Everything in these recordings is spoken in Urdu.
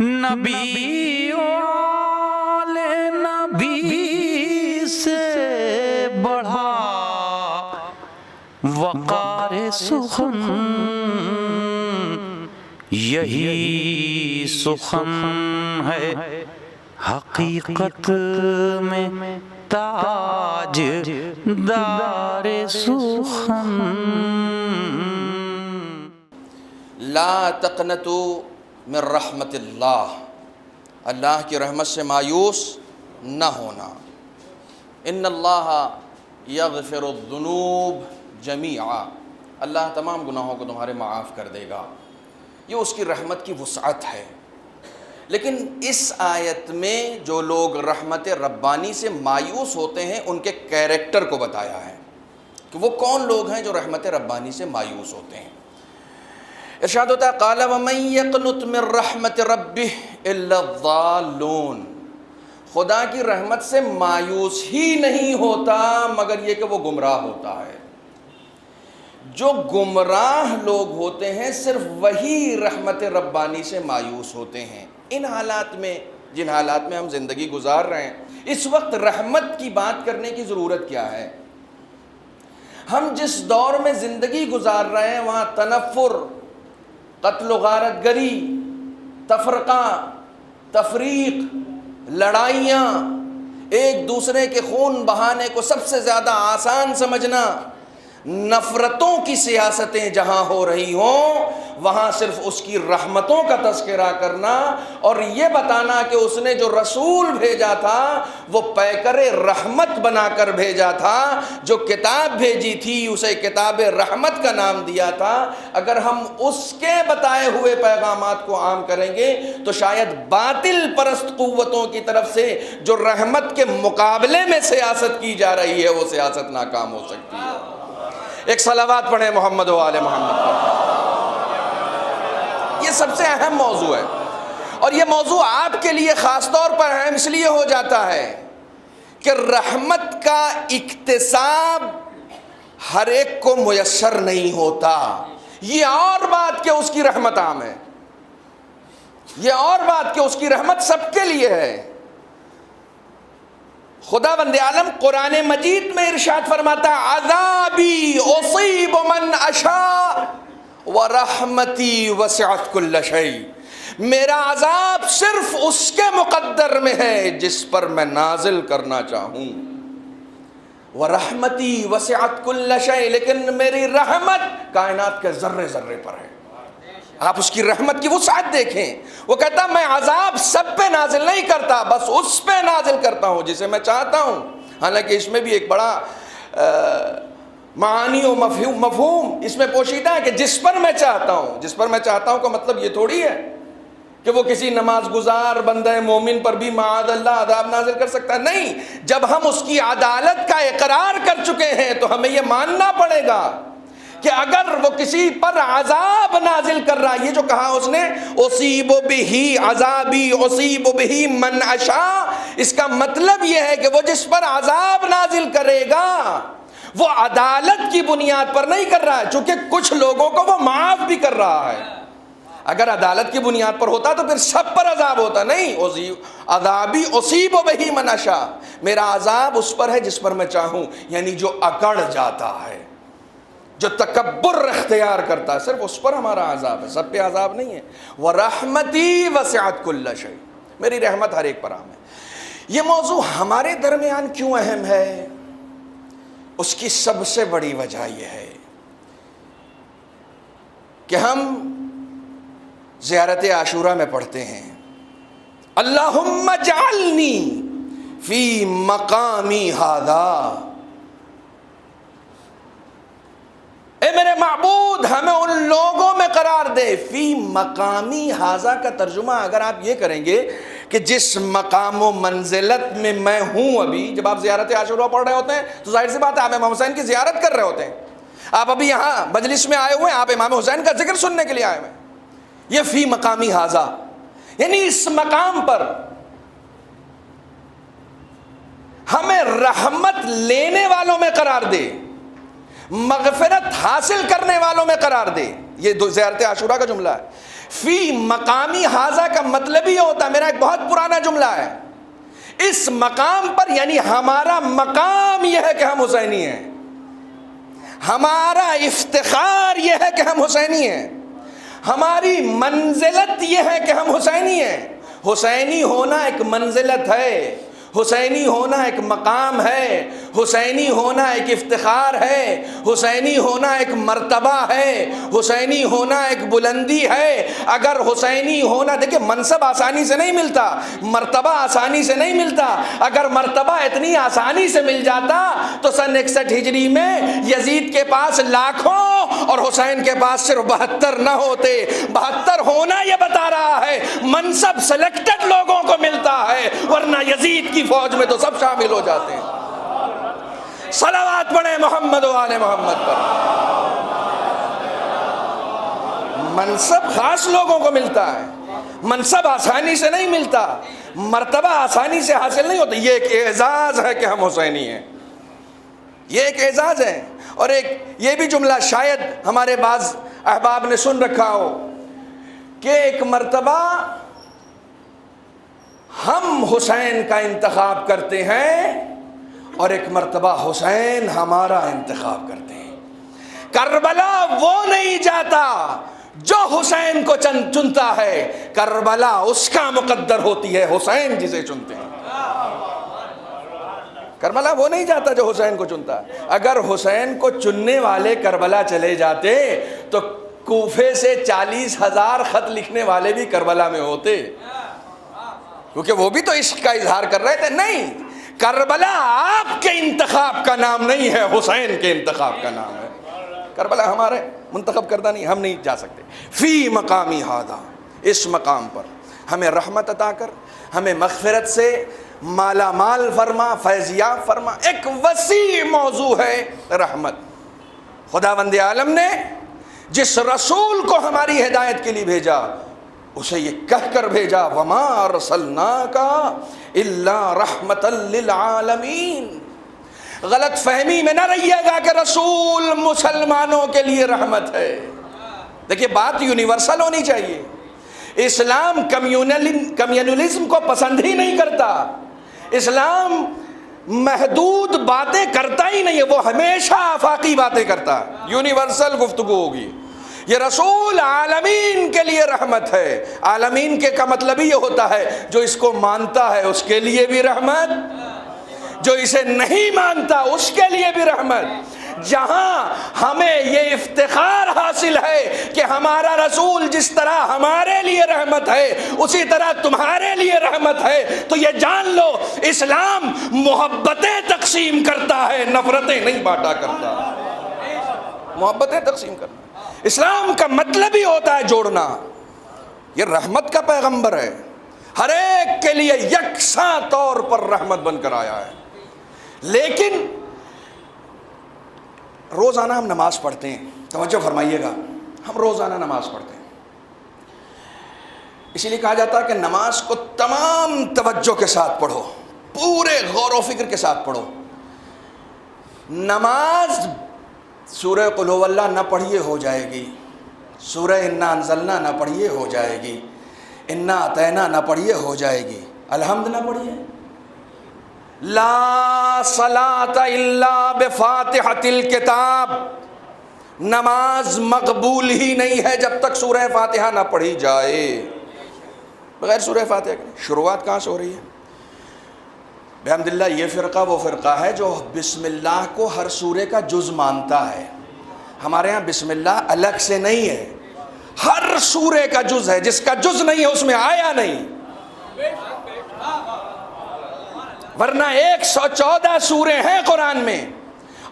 نبی والے نبی سے بڑھا وقار سخن، یہی سخن ہے حقیقت میں تاج دار سخن۔ لا تقنطوا من رحمت اللہ، اللہ کی رحمت سے مایوس نہ ہونا۔ ان اللہ یغفر الذنوب جمیعا، اللہ تمام گناہوں کو تمہارے معاف کر دے گا، یہ اس کی رحمت کی وسعت ہے۔ لیکن اس آیت میں جو لوگ رحمت ربانی سے مایوس ہوتے ہیں ان کے کیریکٹر کو بتایا ہے کہ وہ کون لوگ ہیں جو رحمت ربانی سے مایوس ہوتے ہیں۔ ارشاد ہوتا ہے قال ومن یقنط من رحمت ربہ الا الضالون، خدا کی رحمت سے مایوس ہی نہیں ہوتا مگر یہ کہ وہ گمراہ ہوتا ہے۔ جو گمراہ لوگ ہوتے ہیں صرف وہی رحمت ربانی سے مایوس ہوتے ہیں۔ ان حالات میں، جن حالات میں ہم زندگی گزار رہے ہیں، اس وقت رحمت کی بات کرنے کی ضرورت کیا ہے؟ ہم جس دور میں زندگی گزار رہے ہیں وہاں تنفر، قتل و غارت گری، تفرقہ، تفریق، لڑائیاں، ایک دوسرے کے خون بہانے کو سب سے زیادہ آسان سمجھنا، نفرتوں کی سیاستیں جہاں ہو رہی ہوں وہاں صرف اس کی رحمتوں کا تذکرہ کرنا اور یہ بتانا کہ اس نے جو رسول بھیجا تھا وہ پیکر رحمت بنا کر بھیجا تھا، جو کتاب بھیجی تھی اسے کتاب رحمت کا نام دیا تھا۔ اگر ہم اس کے بتائے ہوئے پیغامات کو عام کریں گے تو شاید باطل پرست قوتوں کی طرف سے جو رحمت کے مقابلے میں سیاست کی جا رہی ہے وہ سیاست ناکام ہو سکتی ہے۔ ایک صلوات پڑھیں محمد و آل محمد پر۔ یہ سب سے اہم موضوع ہے اور یہ موضوع آپ کے لیے خاص طور پر اہم اس لیے ہو جاتا ہے کہ رحمت کا اکتساب ہر ایک کو میسر نہیں ہوتا۔ یہ اور بات کہ اس کی رحمت عام ہے، یہ اور بات کہ اس کی رحمت سب کے لیے ہے۔ خدا بند عالم قرآن مجید میں ارشاد فرماتا ہے عذابی اصیب من اشاء ورحمتی وسعت کل شیء، میرا عذاب صرف اس کے مقدر میں ہے جس پر میں نازل کرنا چاہوں، ورحمتی وسعت کل شیء، لیکن میری رحمت کائنات کے ذرے ذرے پر ہے۔ آپ اس کی رحمت کی وسعت دیکھیں، وہ کہتا میں عذاب سب پہ نازل نہیں کرتا، بس اس پہ نازل کرتا ہوں جسے میں چاہتا ہوں۔ حالانکہ اس میں بھی ایک بڑا معانی و مفہوم اس میں پوشیدہ ہے کہ جس پر میں چاہتا ہوں، جس پر میں چاہتا ہوں کا مطلب یہ تھوڑی ہے کہ وہ کسی نماز گزار بندہ مومن پر بھی معاذ اللہ عذاب نازل کر سکتا ہے۔ نہیں، جب ہم اس کی عدالت کا اقرار کر چکے ہیں تو ہمیں یہ ماننا پڑے گا کہ اگر وہ کسی پر عذاب نازل کر رہا ہے، یہ جو کہا اس نے اصیب بہی عذابی اصیب بہی من اشاء، اس کا مطلب یہ ہے کہ وہ جس پر عذاب نازل کرے گا وہ عدالت کی بنیاد پر نہیں کر رہا ہے، چونکہ کچھ لوگوں کو وہ معاف بھی کر رہا ہے۔ اگر عدالت کی بنیاد پر ہوتا تو پھر سب پر عذاب ہوتا۔ نہیں، عذابی اصیب بہی من اشاء، میرا عذاب اس پر ہے جس پر میں چاہوں، یعنی جو اکڑ جاتا ہے، جو تکبر اختیار کرتا ہے، صرف اس پر ہمارا عذاب ہے، سب پہ عذاب نہیں ہے۔ وَرَحْمَتِي وَسِعَتْ كُلَّ شَيْءٍ، میری رحمت ہر ایک پر عام ہے۔ یہ موضوع ہمارے درمیان کیوں اہم ہے؟ اس کی سب سے بڑی وجہ یہ ہے کہ ہم زیارت عاشورہ میں پڑھتے ہیں اللہم اجعلنی فی مقامی ھذا، اے میرے معبود ہمیں ان لوگوں میں قرار دے۔ فی مقامی ھذا کا ترجمہ اگر آپ یہ کریں گے کہ جس مقام و منزلت میں میں ہوں، ابھی جب آپ زیارت عاشورہ پڑھ رہے ہوتے ہیں تو ظاہر سی بات ہے آپ امام حسین کی زیارت کر رہے ہوتے ہیں، آپ ابھی یہاں مجلس میں آئے ہوئے ہیں، آپ امام حسین کا ذکر سننے کے لیے آئے ہوئے ہیں۔ یہ فی مقامی ھذا یعنی اس مقام پر ہمیں رحمت لینے والوں میں قرار دے، مغفرت حاصل کرنے والوں میں قرار دے۔ یہ زیارت عاشورہ کا جملہ ہے فی مقامی حاضہ کا مطلب ہی ہوتا ہے، میرا ایک بہت پرانا جملہ ہے، اس مقام پر، یعنی ہمارا مقام یہ ہے کہ ہم حسینی ہیں، ہمارا افتخار یہ ہے کہ ہم حسینی ہیں، ہماری منزلت یہ ہے کہ ہم حسینی ہیں۔ حسینی ہونا ایک منزلت ہے، حسینی ہونا ایک مقام ہے، حسینی ہونا ایک افتخار ہے، حسینی ہونا ایک مرتبہ ہے، حسینی ہونا ایک بلندی ہے۔ اگر حسینی ہونا، دیکھیں منصب آسانی سے نہیں ملتا، مرتبہ آسانی سے نہیں ملتا، اگر مرتبہ اتنی آسانی سے مل جاتا تو سن 61 ہجری میں یزید کے پاس لاکھوں اور حسین کے پاس صرف 72 نہ ہوتے۔ 72 ہونا یہ بتا رہا ہے منصب سلیکٹڈ لوگوں کو ملتا ہے، ورنہ یزید کی فوج میں تو سب شامل ہو جاتے ہیں۔ صلوات پڑھیں محمد و آل محمد پر۔ منصب خاص لوگوں کو ملتا ہے، منصب آسانی سے نہیں ملتا، مرتبہ آسانی سے حاصل نہیں ہوتا۔ یہ ایک اعزاز ہے کہ ہم حسینی ہیں، یہ ایک اعزاز ہے۔ اور ایک یہ بھی جملہ شاید ہمارے بعض احباب نے سن رکھا ہو کہ ایک مرتبہ ہم حسین کا انتخاب کرتے ہیں اور ایک مرتبہ حسین ہمارا انتخاب کرتے ہیں۔ کربلا وہ نہیں جاتا جو حسین کو چنتا ہے، کربلا اس کا مقدر ہوتی ہے، حسین جسے چنتے ہیں۔ کربلا وہ نہیں جاتا جو حسین کو چنتا ہے۔ اگر حسین کو چننے والے کربلا چلے جاتے تو کوفے سے 40,000 خط لکھنے والے بھی کربلا میں ہوتے، کیونکہ وہ بھی تو عشق کا اظہار کر رہے تھے۔ نہیں، کربلا آپ کے انتخاب کا نام نہیں ہے، حسین کے انتخاب کا نام ہے۔ کربلا ہمارے منتخب کردہ نہیں، ہم نہیں جا سکتے۔ فی مقامی ہذا، اس مقام پر ہمیں رحمت عطا کر، ہمیں مغفرت سے مالا مال فرما، فیضیاب فرما۔ ایک وسیع موضوع ہے رحمت۔ خداوند عالم نے جس رسول کو ہماری ہدایت کے لیے بھیجا، اسے یہ کہہ کر بھیجا وما ارسلناک الا رحمتا للعالمین۔ غلط فہمی میں نہ رہیے گا کہ رسول مسلمانوں کے لیے رحمت ہے۔ دیکھیے بات یونیورسل ہونی چاہیے۔ اسلام کمیونلزم کو پسند ہی نہیں کرتا، اسلام محدود باتیں کرتا ہی نہیں ہے، وہ ہمیشہ آفاقی باتیں کرتا ہے، یونیورسل گفتگو ہوگی۔ یہ رسول عالمین کے لیے رحمت ہے۔ عالمین کے کا مطلب یہ ہوتا ہے جو اس کو مانتا ہے اس کے لیے بھی رحمت، جو اسے نہیں مانتا اس کے لیے بھی رحمت۔ جہاں ہمیں یہ افتخار حاصل ہے کہ ہمارا رسول جس طرح ہمارے لیے رحمت ہے اسی طرح تمہارے لیے رحمت ہے، تو یہ جان لو اسلام محبتیں تقسیم کرتا ہے، نفرتیں نہیں بانٹا کرتا۔ محبتیں تقسیم کرنا اسلام کا مطلب ہی ہوتا ہے جوڑنا۔ یہ رحمت کا پیغمبر ہے، ہر ایک کے لیے یکساں طور پر رحمت بن کر آیا ہے۔ لیکن روزانہ ہم نماز پڑھتے ہیں، توجہ فرمائیے گا، ہم روزانہ نماز پڑھتے ہیں، اسی لیے کہا جاتا ہے کہ نماز کو تمام توجہ کے ساتھ پڑھو، پورے غور و فکر کے ساتھ پڑھو۔ نماز سورہ قل هو اللہ نہ پڑھیے ہو جائے گی، سورہ انا انزلنا نہ پڑھیے ہو جائے گی، انا اعطینا نہ پڑھیے ہو جائے گی، الحمد نہ پڑھیے، لا صلاۃ الا بفاتحۃ الکتاب، نماز مقبول ہی نہیں ہے جب تک سورہ فاتحہ نہ پڑھی جائے۔ بغیر سورہ فاتحہ کے شروعات کہاں سے ہو رہی ہے؟ بحمداللہ یہ فرقہ وہ فرقہ ہے جو بسم اللہ کو ہر سورے کا جز مانتا ہے۔ ہمارے ہاں بسم اللہ الگ سے نہیں ہے، ہر سورے کا جز ہے، جس کا جز نہیں ہے اس میں آیا نہیں۔ ورنہ 114 سورے ہیں قرآن میں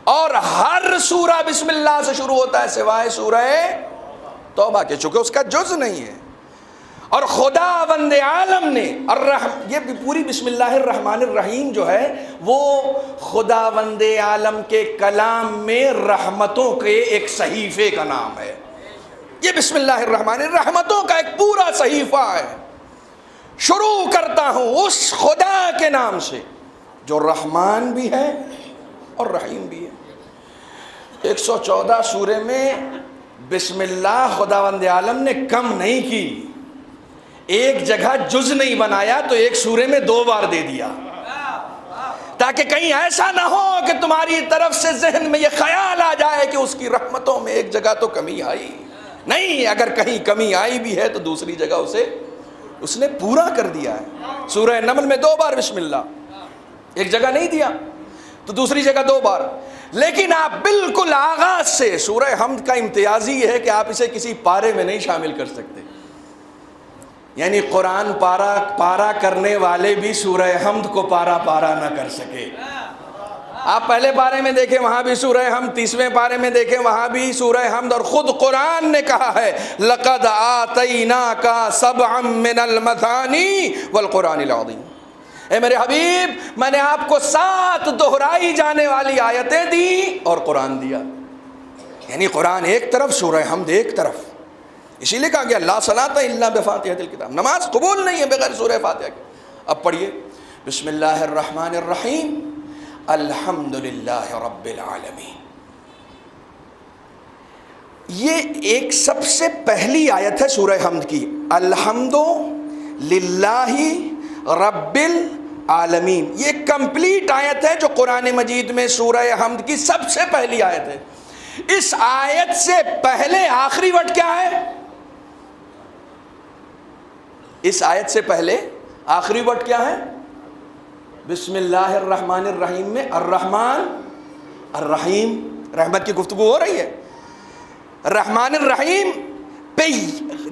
اور ہر سورہ بسم اللہ سے شروع ہوتا ہے سوائے سورہ توبہ کے، چونکہ اس کا جز نہیں ہے۔ اور خداوند عالم نے یہ پوری بسم اللہ الرحمن الرحیم جو ہے وہ خداوند عالم کے کلام میں رحمتوں کے ایک صحیفے کا نام ہے۔ یہ بسم اللہ الرحمن رحمتوں کا ایک پورا صحیفہ ہے۔ شروع کرتا ہوں اس خدا کے نام سے جو رحمان بھی ہے اور رحیم بھی ہے۔ 114 سورے میں بسم اللہ خداوند عالم نے کم نہیں کی، ایک جگہ جز نہیں بنایا تو ایک سورے میں 2 بار دے دیا، تاکہ کہیں ایسا نہ ہو کہ تمہاری طرف سے ذہن میں یہ خیال آ جائے کہ اس کی رحمتوں میں ایک جگہ تو کمی آئی نہیں، اگر کہیں کمی آئی بھی ہے تو دوسری جگہ اسے اس نے پورا کر دیا ہے۔ سورہ نمل میں 2 بار بسم اللہ، ایک جگہ نہیں دیا تو دوسری جگہ 2 بار۔ لیکن آپ بالکل آغاز سے، سورہ حمد کا امتیاز یہ ہے کہ آپ اسے کسی پارے میں نہیں شامل کر سکتے، یعنی قرآن پارا کرنے والے بھی سورہ حمد کو پارا نہ کر سکے۔ آپ پہلے پارے میں دیکھیں وہاں بھی سورہ حمد، 30ویں پارے میں دیکھیں وہاں بھی سورہ حمد، اور خود قرآن نے کہا ہے لَقَدْ آتَيْنَاكَ سَبْعًا مِّنَ الْمَثَانِي وَالْقُرْآنِ الْعَظِيمِ، اے میرے حبیب میں نے آپ کو 7 دہرائی جانے والی آیتیں دی اور قرآن دیا، یعنی قرآن ایک طرف، سورہ حمد ایک طرف۔ اسی لیے کہا گیا لا صلاۃ الا بفاتحۃ الکتاب، نماز قبول نہیں ہے بغیر سورہ فاتحہ کے۔ اب پڑھیے بسم اللہ الرحمن الرحیم الحمد للہ رب العالمین، یہ ایک سب سے پہلی آیت ہے سورہ حمد کی، الحمد للہ رب العالمین، یہ کمپلیٹ آیت ہے جو قرآن مجید میں سورہ حمد کی سب سے پہلی آیت ہے۔ اس آیت سے پہلے آخری ورڈ کیا ہے؟ اس آیت سے پہلے آخری ورڈ کیا ہے؟ بسم اللہ الرحمن الرحیم میں الرحمن الرحیم، رحمت کی گفتگو ہو رہی ہے، الرحمن الرحیم پہ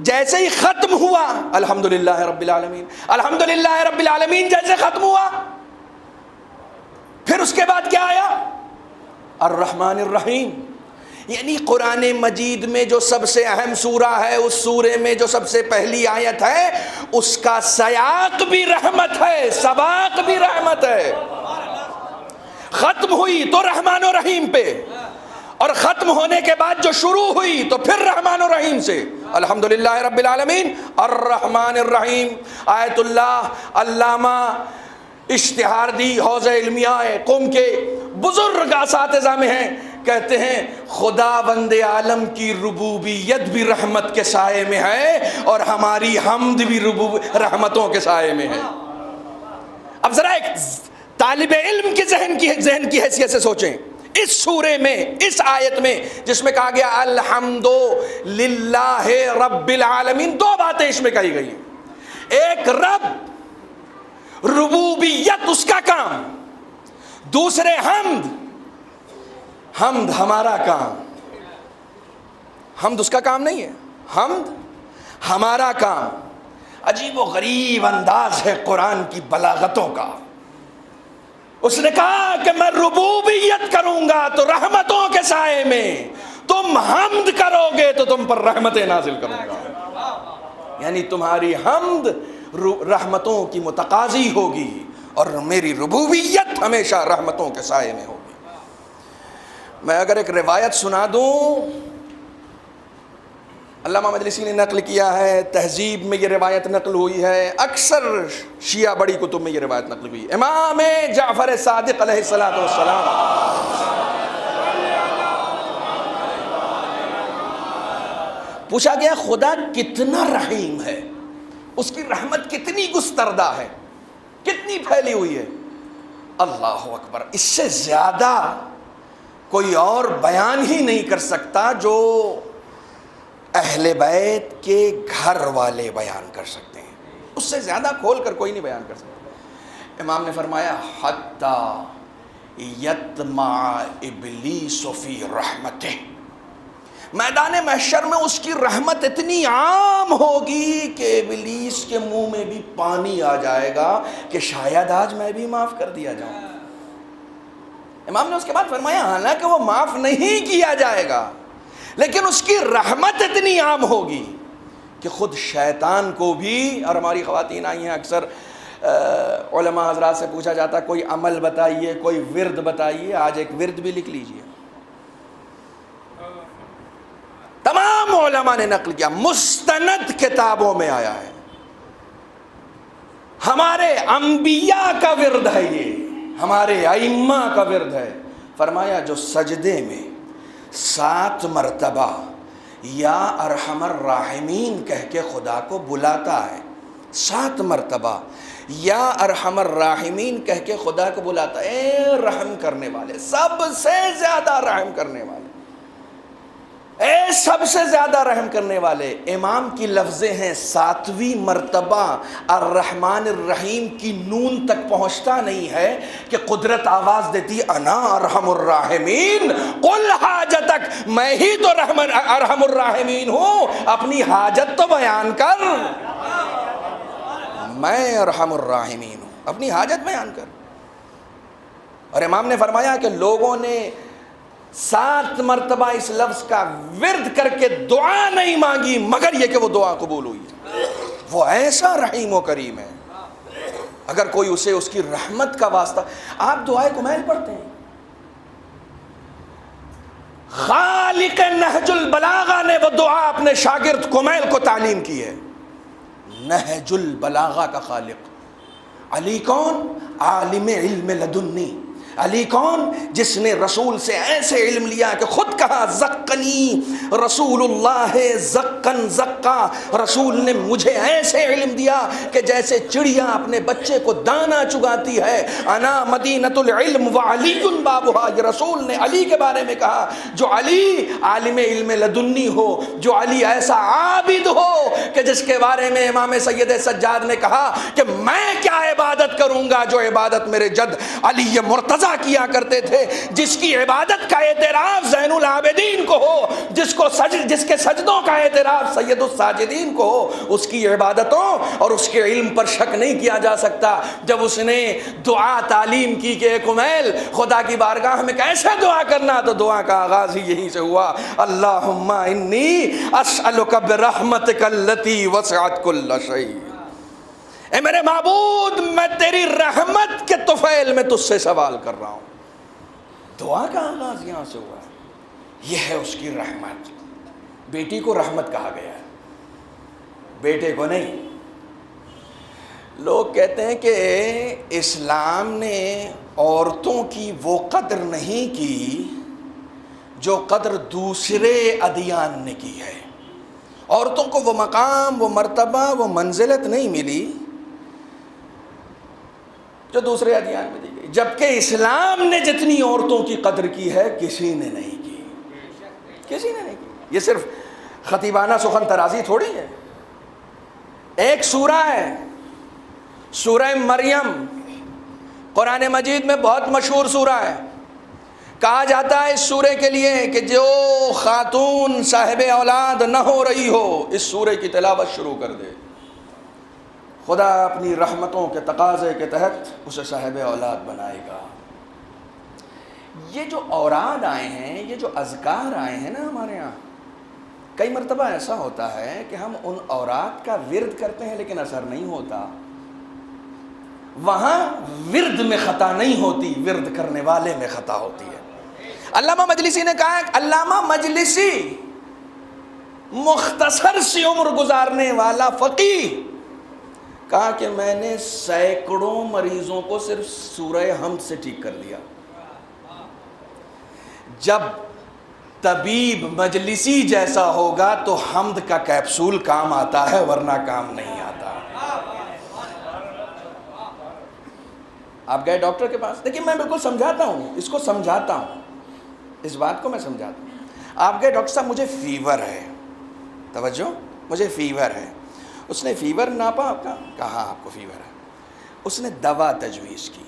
جیسے ہی ختم ہوا الحمدللہ رب العالمین، الحمدللہ رب العالمین جیسے ختم ہوا پھر اس کے بعد کیا آیا؟ الرحمن الرحیم، یعنی قرآن مجید میں جو سب سے اہم سورہ ہے، اس سورے میں جو سب سے پہلی آیت ہے اس کا سیاق بھی رحمت ہے، سباق بھی رحمت ہے۔ ختم ہوئی تو رحمان و رحیم پہ، اور ختم ہونے کے بعد جو شروع ہوئی تو پھر رحمان و رحیم سے، الحمدللہ رب العالمین الرحمن الرحیم۔ آیت اللہ علامہ اشتہاردی حوزہ علمیہ قم کے بزرگ اساتذہ میں ہیں، کہتے ہیں خداوند عالم کی ربوبیت بھی رحمت کے سائے میں ہے اور ہماری حمد بھی رحمتوں کے سائے میں ہے۔ اب ذرا ایک طالب علم کے ذہن کی حیثیت سے سوچیں، اس سورے میں، اس آیت میں جس میں کہا گیا الحمد للہ رب العالمین، 2 باتیں اس میں کہی گئی ہیں، ایک رب ربوبیت اس کا کام، دوسرے حمد ہمارا کام۔ حمد اس کا کام نہیں ہے، حمد ہمارا کام۔ عجیب و غریب انداز ہے قرآن کی بلاغتوں کا۔ اس نے کہا کہ میں ربوبیت کروں گا تو رحمتوں کے سائے میں، تم حمد کرو گے تو تم پر رحمتیں نازل کروں گا، یعنی تمہاری حمد رحمتوں کی متقاضی ہوگی اور میری ربوبیت ہمیشہ رحمتوں کے سائے میں ہوگی۔ میں اگر ایک روایت سنا دوں، علامہ مجلسی نے نقل کیا ہے، تہذیب میں یہ روایت نقل ہوئی ہے، اکثر شیعہ بڑی کتب میں یہ روایت نقل ہوئی ہے، امام جعفر صادق علیہ السلام پوچھا گیا خدا کتنا رحیم ہے، اس کی رحمت کتنی گستردہ ہے، کتنی پھیلی ہوئی ہے؟ اللہ اکبر، اس سے زیادہ کوئی اور بیان ہی نہیں کر سکتا جو اہل بیت کے گھر والے بیان کر سکتے ہیں، اس سے زیادہ کھول کر کوئی نہیں بیان کر سکتا۔ امام نے فرمایا حتی یطمع ابلیس فی رحمتہ، میدان محشر میں اس کی رحمت اتنی عام ہوگی کہ ابلیس کے منہ میں بھی پانی آ جائے گا کہ شاید آج میں بھی معاف کر دیا جاؤں۔ امام نے اس کے بعد فرمایا حالانکہ وہ معاف نہیں کیا جائے گا لیکن اس کی رحمت اتنی عام ہوگی کہ خود شیطان کو بھی، اور ہماری خواتین آئی ہیں اکثر علماء حضرات سے پوچھا جاتا ہے کوئی عمل بتائیے، کوئی ورد بتائیے، آج ایک ورد بھی لکھ لیجئے۔ تمام علماء نے نقل کیا، مستند کتابوں میں آیا ہے، ہمارے انبیاء کا ورد ہے، یہ ہمارے ائمہ کا ورد ہے۔ فرمایا جو سجدے میں 7 مرتبہ یا ارحم الراحمین کہہ کے خدا کو بلاتا ہے، 7 مرتبہ یا ارحم الراحمین کہہ کے خدا کو بلاتا ہے، اے رحم کرنے والے، سب سے زیادہ رحم کرنے والے، اے سب سے زیادہ رحم کرنے والے۔ امام کی لفظیں ہیں 7ویں مرتبہ الرحمن الرحیم کی نون تک پہنچتا نہیں ہے کہ قدرت آواز دیتی انا ارحم الراحمین قل حاجتک، میں ہی تو ارحم الراحمین ہوں، اپنی حاجت تو بیان کر، میں ارحم الراحمین ہوں، اپنی حاجت بیان کر۔ اور امام نے فرمایا کہ لوگوں نے 7 مرتبہ اس لفظ کا ورد کر کے دعا نہیں مانگی مگر یہ کہ وہ دعا قبول ہوئی ہے۔ وہ ایسا رحیم و کریم ہے، اگر کوئی اسے اس کی رحمت کا واسطہ، آپ دعائے کمیل پڑھتے ہیں، خالق نہج البلاغہ نے وہ دعا اپنے شاگرد کمیل کو تعلیم کی ہے۔ نہج البلاغہ کا خالق علی کون؟ عالم علم لدنی، علی کون؟ جس نے رسول سے ایسے علم لیا کہ خود کہا زقنی رسول اللہ زقن زقا، رسول نے مجھے ایسے علم دیا کہ جیسے چڑیا اپنے بچے کو دانا چگاتی ہے، انا مدینۃ العلم وعلی بابھا، یہ رسول نے علی کے بارے میں کہا، جو علی عالم علم لدنی ہو، جو علی ایسا عابد ہو کہ جس کے بارے میں امام سید سجاد نے کہا کہ میں کیا عبادت کروں گا جو عبادت میرے جد علی مرتضیٰ کیا کرتے تھے، جس کی عبادت کا اعتراف زین العابدین کو ہو، جس کے سجدوں کا اعتراف سید الساجدین کو ہو، اس کی عبادتوں اور اس کے علم پر شک نہیں کیا جا سکتا۔ جب اس نے دعا تعلیم کی کہ اے کمیل خدا کی بارگاہ میں کیسے دعا کرنا، تو دعا کا آغاز ہی یہیں سے ہوا، اللہم انی اسألک برحمتک التی وسعت کل شیء، اے میرے معبود میں تیری رحمت کے طفیل میں تجھ سے سوال کر رہا ہوں۔ دعا کا آغاز یہاں سے ہوا، یہ ہے اس کی رحمت۔ بیٹی کو رحمت کہا گیا ہے، بیٹے کو نہیں۔ لوگ کہتے ہیں کہ اسلام نے عورتوں کی وہ قدر نہیں کی جو قدر دوسرے ادیان نے کی ہے، عورتوں کو وہ مقام، وہ مرتبہ، وہ منزلت نہیں ملی جو دوسرے ادیان میں دی گئی، جبکہ اسلام نے جتنی عورتوں کی قدر کی ہے کسی نے نہیں کی، کسی نے نہیں کی۔ یہ صرف خطیبانہ سخن ترازی تھوڑی ہے۔ ایک سورہ ہے سورہ مریم، قرآن مجید میں بہت مشہور سورہ ہے، کہا جاتا ہے اس سورے کے لیے کہ جو خاتون صاحب اولاد نہ ہو رہی ہو اس سورے کی تلاوت شروع کر دے، خدا اپنی رحمتوں کے تقاضے کے تحت اسے صاحب اولاد بنائے گا۔ یہ جو اوراد آئے ہیں، یہ جو اذکار آئے ہیں نا ہمارے یہاں، کئی مرتبہ ایسا ہوتا ہے کہ ہم ان اوراد کا ورد کرتے ہیں لیکن اثر نہیں ہوتا۔ وہاں ورد میں خطا نہیں ہوتی، ورد کرنے والے میں خطا ہوتی ہے۔ علامہ مجلسی نے کہا، علامہ مجلسی مختصر سی عمر گزارنے والا فقیہ، کہا کہ میں نے سینکڑوں مریضوں کو صرف سورہ حمد سے ٹھیک کر دیا۔ جب طبیب مجلسی جیسا ہوگا تو حمد کا کیپسول کام آتا ہے ورنہ کام نہیں آتا۔ آپ گئے ڈاکٹر کے پاس، دیکھیں میں بالکل سمجھاتا ہوں، اس کو سمجھاتا ہوں، اس بات کو میں سمجھاتا ہوں۔ آپ گئے ڈاکٹر صاحب مجھے فیور ہے، توجہ، مجھے فیور ہے۔ اس نے فیور ناپا آپ کا، کہا آپ کو فیور ہے۔ اس نے دوا تجویز کی،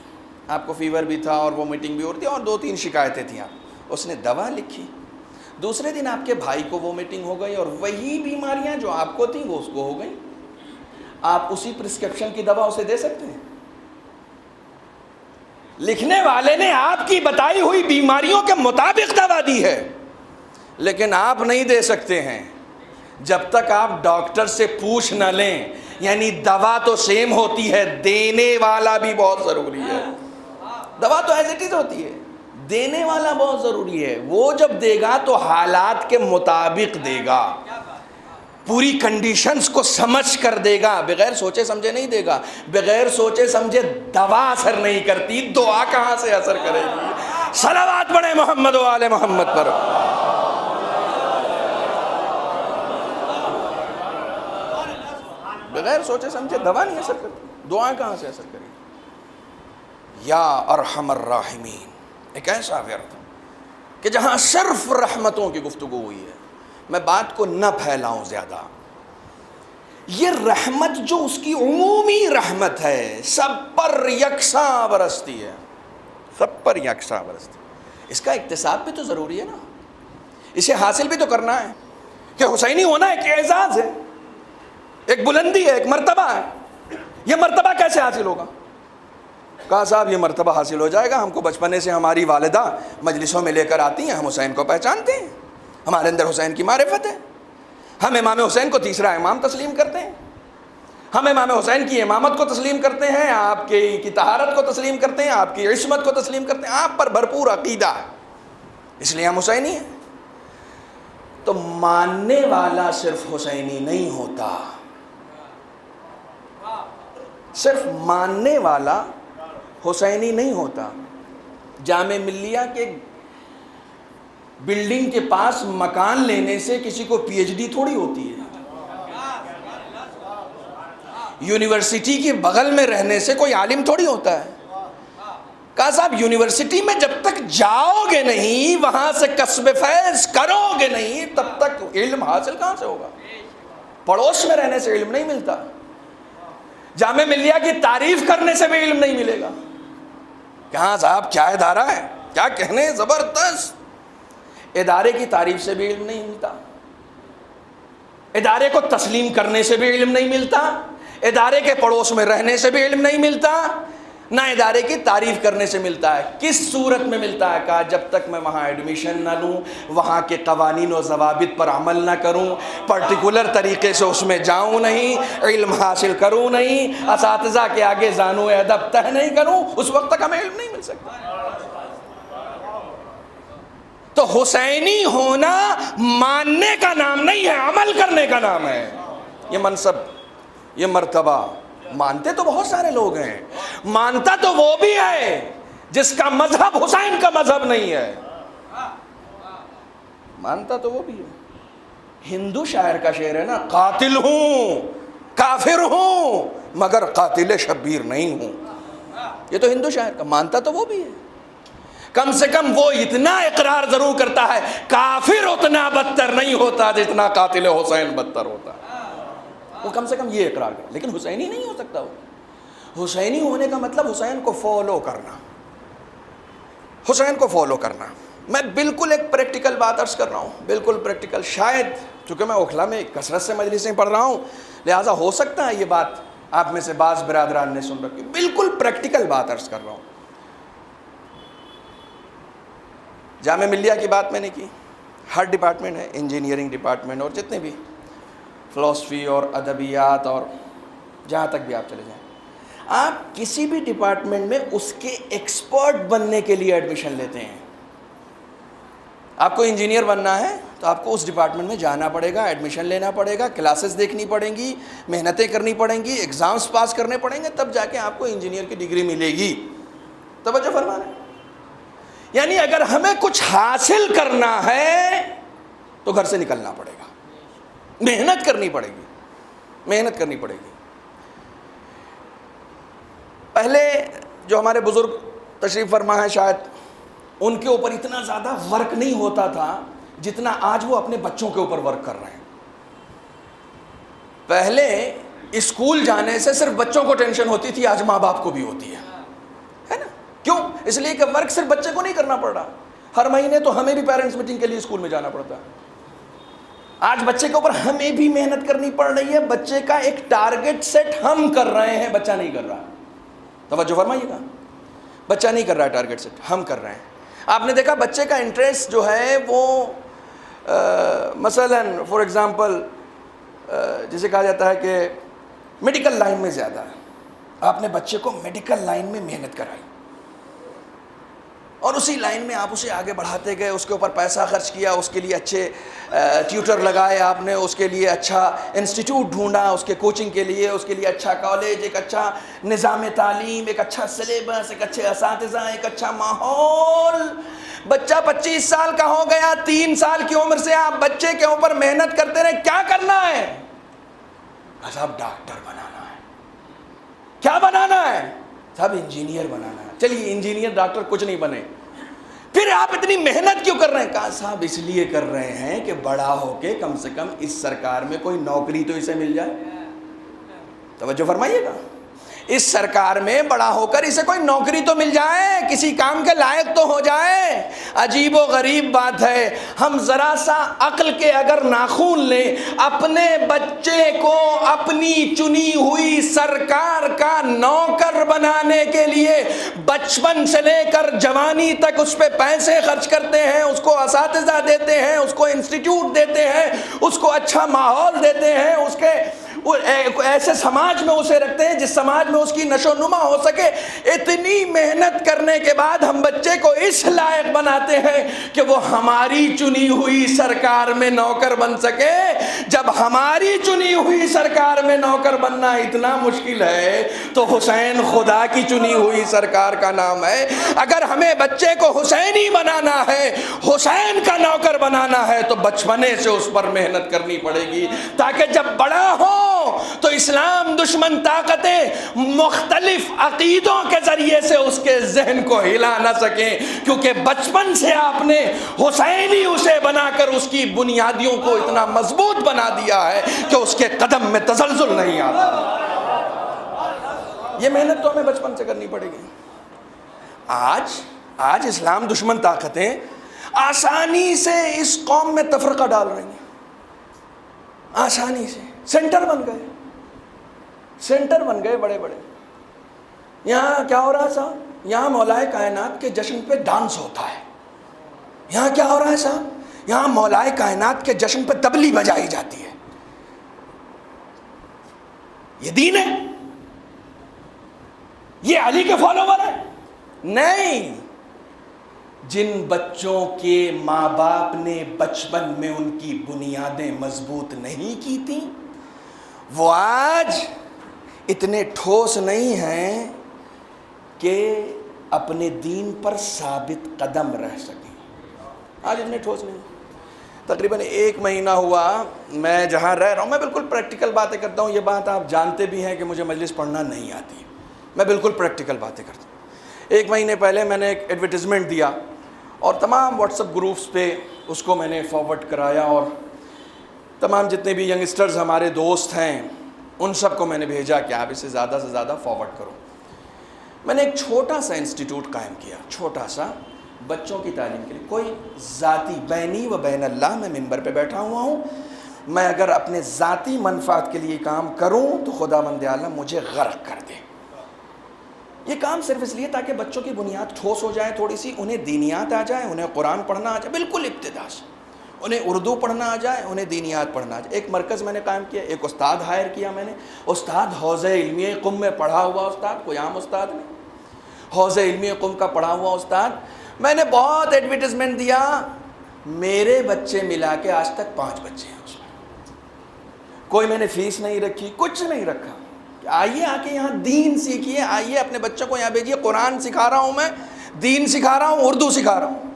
آپ کو فیور بھی تھا اور وومیٹنگ بھی ہو رہی تھی اور 2-3 شکایتیں تھیں آپ، اس نے دوا لکھی۔ دوسرے دن آپ کے بھائی کو وومیٹنگ ہو گئی اور وہی بیماریاں جو آپ کو تھیں وہ اس کو ہو گئیں۔ آپ اسی پرسکرپشن کی دوا اسے دے سکتے ہیں؟ لکھنے والے نے آپ کی بتائی ہوئی بیماریوں کے مطابق دوا دی ہے، لیکن آپ نہیں دے سکتے ہیں جب تک آپ ڈاکٹر سے پوچھ نہ لیں۔ یعنی دوا تو سیم ہوتی ہے، دینے والا بھی بہت ضروری ہے۔ دوا تو ایز اٹ از ہوتی ہے، دینے والا بہت ضروری ہے۔ وہ جب دے گا تو حالات کے مطابق دے گا، پوری کنڈیشنز کو سمجھ کر دے گا، بغیر سوچے سمجھے نہیں دے گا۔ بغیر سوچے سمجھے دوا اثر نہیں کرتی، دعا کہاں سے اثر کرے گی؟ صلوات پڑھیں محمد و آل محمد پر۔ بغیر سوچے سمجھے دوا نہیں اثر کرتی، دعا کہاں سے اثر کرے گی؟ یا ارحم الراحمین ایک ایسا ورد کہ جہاں صرف رحمتوں کی گفتگو ہوئی ہے. میں بات کو نہ پھیلاؤں زیادہ، یہ رحمت جو اس کی عمومی رحمت ہے، سب پر یکساں برستی ہے، سب پر یکساں برستی ہے. اس کا اکتساب بھی تو ضروری ہے نا، اسے حاصل بھی تو کرنا ہے. کہ حسینی ہونا ایک اعزاز ہے، ایک بلندی ہے، ایک مرتبہ ہے. یہ مرتبہ کیسے حاصل ہوگا؟ کہا صاحب یہ مرتبہ حاصل ہو جائے گا، ہم کو بچپنے سے ہماری والدہ مجلسوں میں لے کر آتی ہیں، ہم حسین کو پہچانتے ہیں، ہمارے اندر حسین کی معرفت ہے، ہم امام حسین کو تیسرا امام تسلیم کرتے ہیں، ہم امام حسین کی امامت کو تسلیم کرتے ہیں، آپ کی طہارت کو تسلیم کرتے ہیں، آپ کی عصمت کو تسلیم کرتے ہیں، آپ پر بھرپور عقیدہ ہے، اس لیے ہم حسینی ہیں. تو ماننے والا صرف حسینی نہیں ہوتا، صرف ماننے والا حسینی نہیں ہوتا. جامع ملیہ کے بلڈنگ کے پاس مکان لینے سے کسی کو پی ایچ ڈی تھوڑی ہوتی ہے، یونیورسٹی کے بغل میں رہنے سے کوئی عالم تھوڑی ہوتا ہے. کہا صاحب یونیورسٹی میں جب تک جاؤ گے نہیں، وہاں سے کسب فیض کرو گے نہیں، تب تک علم حاصل کہاں سے ہوگا؟ پڑوس میں رہنے سے علم نہیں ملتا، جامع ملیہ کی تعریف کرنے سے بھی علم نہیں ملے گا. کہاں صاحب کیا ادارہ ہے، کیا کہنے، زبردست. ادارے کی تعریف سے بھی علم نہیں ملتا، ادارے کو تسلیم کرنے سے بھی علم نہیں ملتا، ادارے کے پڑوس میں رہنے سے بھی علم نہیں ملتا، نہ ادارے کی تعریف کرنے سے ملتا ہے. کس صورت میں ملتا ہے؟ کہا جب تک میں وہاں ایڈمیشن نہ لوں، وہاں کے قوانین و ضوابط پر عمل نہ کروں، پرٹیکولر طریقے سے اس میں جاؤں نہیں، علم حاصل کروں نہیں، اساتذہ کے آگے زانو ادب طے نہیں کروں، اس وقت تک ہمیں علم نہیں مل سکتا. تو حسینی ہونا ماننے کا نام نہیں ہے، عمل کرنے کا نام ہے. یہ منصب، یہ مرتبہ مانتے تو بہت سارے لوگ ہیں، مانتا تو وہ بھی ہے جس کا مذہب حسین کا مذہب نہیں ہے، مانتا تو وہ بھی ہے. ہندو شاعر کا شعر ہے نا، قاتل ہوں کافر ہوں مگر قاتل شبیر نہیں ہوں. یہ تو ہندو شاعر کا، مانتا تو وہ بھی ہے. کم سے کم وہ اتنا اقرار ضرور کرتا ہے، کافر اتنا بدتر نہیں ہوتا جتنا قاتل حسین بدتر ہوتا ہے. وہ کم سے کم یہ اقرار کرتا، لیکن حسینی نہیں ہو سکتا. وہ حسینی ہونے کا مطلب حسین کو فالو کرنا، حسین کو فالو کرنا. میں بالکل ایک پریکٹیکل بات عرض کر رہا ہوں، بالکل پریکٹیکل. شاید چونکہ میں اوکھلا میں کثرت سے مجلسیں پڑھ رہا ہوں، لہٰذا ہو سکتا ہے یہ بات آپ میں سے بعض برادران نے سن رکھی. بالکل پریکٹیکل بات عرض کر رہا ہوں. جامع ملیہ کی بات میں نے کی، ہر ڈپارٹمنٹ ہے، انجینئرنگ ڈپارٹمنٹ اور جتنے بھی فلسفی اور ادبیات اور جہاں تک بھی آپ چلے جائیں، آپ کسی بھی ڈپارٹمنٹ میں اس کے ایکسپرٹ بننے کے لیے ایڈمیشن لیتے ہیں. آپ کو انجینئر بننا ہے تو آپ کو اس ڈپارٹمنٹ میں جانا پڑے گا، ایڈمیشن لینا پڑے گا، کلاسز دیکھنی پڑیں گی، محنتیں کرنی پڑیں گی، ایگزامز پاس کرنے پڑیں گے، تب جا کے آپ کو انجینئر کی ڈگری ملے گی. توجہ فرمانا. یعنی اگر ہمیں کچھ حاصل کرنا ہے تو گھر سے نکلنا پڑے گا، محنت کرنی پڑے گی، محنت کرنی پڑے گی. پہلے جو ہمارے بزرگ تشریف فرما ہے، شاید ان کے اوپر اتنا زیادہ ورک نہیں ہوتا تھا جتنا آج وہ اپنے بچوں کے اوپر ورک کر رہے ہیں. پہلے اسکول جانے سے صرف بچوں کو ٹینشن ہوتی تھی، آج ماں باپ کو بھی ہوتی ہے نا. کیوں؟ اس لیے کہ ورک صرف بچے کو نہیں کرنا پڑ رہا، ہر مہینے تو ہمیں بھی پیرنٹس میٹنگ کے لیے اسکول میں جانا پڑتا ہے. آج بچے کے اوپر ہمیں بھی محنت کرنی پڑ رہی ہے، بچے کا ایک ٹارگٹ سیٹ ہم کر رہے ہیں، بچہ نہیں کر رہا. توجہ فرمائیے گا، بچہ نہیں کر رہا ہے ٹارگٹ سیٹ، ہم کر رہے ہیں. آپ نے دیکھا بچے کا انٹرسٹ جو ہے وہ مثلا فار ایگزامپل جسے کہا جاتا ہے کہ میڈیکل لائن میں زیادہ ہے. آپ نے بچے کو میڈیکل لائن میں محنت کرائی اور اسی لائن میں آپ اسے آگے بڑھاتے گئے، اس کے اوپر پیسہ خرچ کیا، اس کے لیے اچھے ٹیوٹر لگائے آپ نے، اس کے لیے اچھا انسٹیٹیوٹ ڈھونڈا اس کے کوچنگ کے لیے، اس کے لیے اچھا کالج، ایک اچھا نظام تعلیم، ایک اچھا سلیبس، ایک اچھے اساتذہ، ایک اچھا ماحول. بچہ 25 سال کا ہو گیا، 3 سال کی عمر سے آپ بچے کے اوپر محنت کرتے رہے. کیا کرنا ہے؟ صاحب ڈاکٹر بنانا ہے. کیا بنانا ہے؟ صاحب انجینئر بنانا ہے. چلیے انجینئر ڈاکٹر کچھ نہیں بنے. پھر آپ اتنی محنت کیوں کر رہے ہیں؟ کہا صاحب اس لیے کر رہے ہیں کہ بڑا ہو کے کم سے کم اس سرکار میں کوئی نوکری تو اسے مل جائے. توجہ فرمائیے گا. اس سرکار میں بڑا ہو کر اسے کوئی نوکری تو مل جائے, کسی کام کے لائق تو ہو جائے. عجیب و غریب بات ہے, ہم ذرا سا عقل کے اگر ناخون لیں, اپنے بچے کو اپنی چنی ہوئی سرکار کا نوکر بنانے کے لیے بچپن سے لے کر جوانی تک اس پہ پیسے خرچ کرتے ہیں, اس کو اساتذہ دیتے ہیں, اس کو انسٹیٹیوٹ دیتے ہیں, اس کو اچھا ماحول دیتے ہیں, اس کے ایسے سماج میں اسے رکھتے ہیں جس سماج میں اس کی نشو نما ہو سکے. اتنی محنت کرنے کے بعد ہم بچے کو اس لائق بناتے ہیں کہ وہ ہماری چنی ہوئی سرکار میں نوکر بن سکے. جب ہماری چنی ہوئی سرکار میں نوکر بننا اتنا مشکل ہے تو حسین خدا کی چنی ہوئی سرکار کا نام ہے. اگر ہمیں بچے کو حسینی بنانا ہے, حسین کا نوکر بنانا ہے, تو بچپنے سے اس پر محنت کرنی پڑے گی, تاکہ جب بڑا ہو تو اسلام دشمن طاقتیں مختلف عقیدوں کے ذریعے سے اس کے ذہن کو ہلا نہ سکیں, کیونکہ بچپن سے آپ نے حسینی اسے بنا کر اس کی بنیادیوں کو اتنا مضبوط بنا دیا ہے کہ اس کے قدم میں تزلزل نہیں آتا. یہ محنت تو ہمیں بچپن سے کرنی پڑے گی. آج اسلام دشمن طاقتیں آسانی سے اس قوم میں تفرقہ ڈال رہی ہیں, آسانی سے. سینٹر بن گئے بڑے بڑے. یہاں کیا ہو رہا ہے صاحب؟ یہاں مولائے کائنات کے جشن پہ ڈانس ہوتا ہے. یہاں کیا ہو رہا ہے صاحب؟ یہاں مولائے کائنات کے جشن پہ تبلی بجائی جاتی ہے. یہ دین ہے؟ یہ علی کے فالوور ہے؟ نہیں. جن بچوں کے ماں باپ نے بچپن میں ان کی بنیادیں مضبوط نہیں کی تھیں, وہ آج اتنے ٹھوس نہیں ہیں کہ اپنے دین پر ثابت قدم رہ سکیں. آج اتنے ٹھوس نہیں. تقریباً 1 مہینہ ہوا میں جہاں رہ رہا ہوں, میں بالکل پریکٹیکل باتیں کرتا ہوں. یہ بات آپ جانتے بھی ہیں کہ مجھے مجلس پڑھنا نہیں آتی, میں بالکل پریکٹیکل باتیں کرتا ہوں. 1 مہینے پہلے میں نے ایک ایڈورٹیزمنٹ دیا اور تمام واٹس ایپ گروپس پہ اس کو میں نے فارورڈ کرایا, اور تمام جتنے بھی ینگسٹرز ہمارے دوست ہیں ان سب کو میں نے بھیجا کہ آپ اسے زیادہ سے زیادہ فارورڈ کرو. میں نے ایک چھوٹا سا انسٹیٹیوٹ قائم کیا, چھوٹا سا, بچوں کی تعلیم کے لیے. کوئی ذاتی بینی و بین اللہ, میں ممبر پہ بیٹھا ہوا ہوں, میں اگر اپنے ذاتی منفعت کے لیے کام کروں تو خداوند عالم مجھے غرق کر دے. یہ کام صرف اس لیے تاکہ بچوں کی بنیاد ٹھوس ہو جائے تھوڑی سی, انہیں دینیات آ جائے, انہیں قرآن پڑھنا آ جائے بالکل ابتدا سے, انہیں اردو پڑھنا آ جائے, انہیں دینیات پڑھنا آ جائے. ایک مرکز میں نے قائم کیا, ایک استاد ہائر کیا میں نے. استاد حوزہ علمیہ قم میں پڑھا ہوا استاد, کوئی عام استاد نہیں, حوزہ علمیہ قم کا پڑھا ہوا استاد. میں نے بہت ایڈورٹیزمنٹ دیا, میرے بچے ملا کے آج تک 5 بچے ہیں اس میں. کوئی میں نے فیس نہیں رکھی, کچھ نہیں رکھا. آئیے آ کے یہاں دین سیکھیے, آئیے اپنے بچوں کو یہاں بھیجیے. قرآن سکھا رہا ہوں میں, دین سکھا رہا ہوں, اردو سکھا رہا ہوں.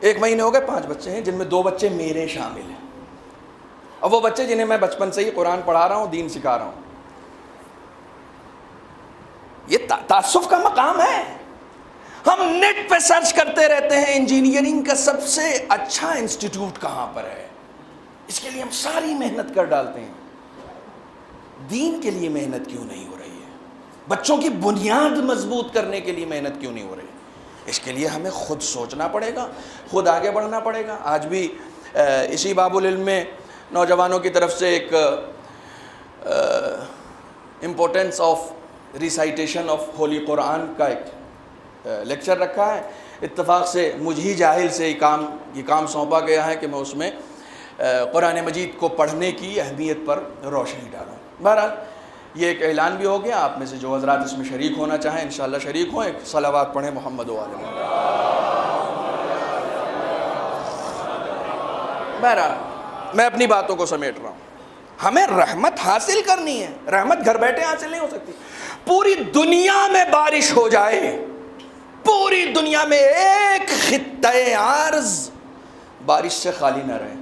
1 مہینے ہو گئے, 5 بچے ہیں, جن میں 2 بچے میرے شامل ہیں. اور وہ بچے جنہیں میں بچپن سے ہی قرآن پڑھا رہا ہوں, دین سکھا رہا ہوں. یہ تعصب کا مقام ہے. ہم نیٹ پہ سرچ کرتے رہتے ہیں انجینئرنگ کا سب سے اچھا انسٹیٹیوٹ کہاں پر ہے, اس کے لیے ہم ساری محنت کر ڈالتے ہیں. دین کے لیے محنت کیوں نہیں ہو رہی ہے؟ بچوں کی بنیاد مضبوط کرنے کے لیے محنت کیوں نہیں ہو رہی؟ اس کے لیے ہمیں خود سوچنا پڑے گا, خود آگے بڑھنا پڑے گا. آج بھی اسی باب العلم میں نوجوانوں کی طرف سے ایک importance of recitation of holy Quran کا ایک لیکچر رکھا ہے. اتفاق سے مجھے جاہل سے یہ کام سونپا گیا ہے کہ میں اس میں قرآن مجید کو پڑھنے کی اہمیت پر روشنی ڈالوں. بہرحال یہ ایک اعلان بھی ہو گیا. آپ میں سے جو حضرات اس میں شریک ہونا چاہیں انشاءاللہ شریک ہوں. ایک صلوات پڑھیں محمد و آل محمد. بہرحال میں اپنی باتوں کو سمیٹ رہا ہوں. ہمیں رحمت حاصل کرنی ہے. رحمت گھر بیٹھے حاصل نہیں ہو سکتی. پوری دنیا میں بارش ہو جائے, پوری دنیا میں ایک خطۂ ارض بارش سے خالی نہ رہے,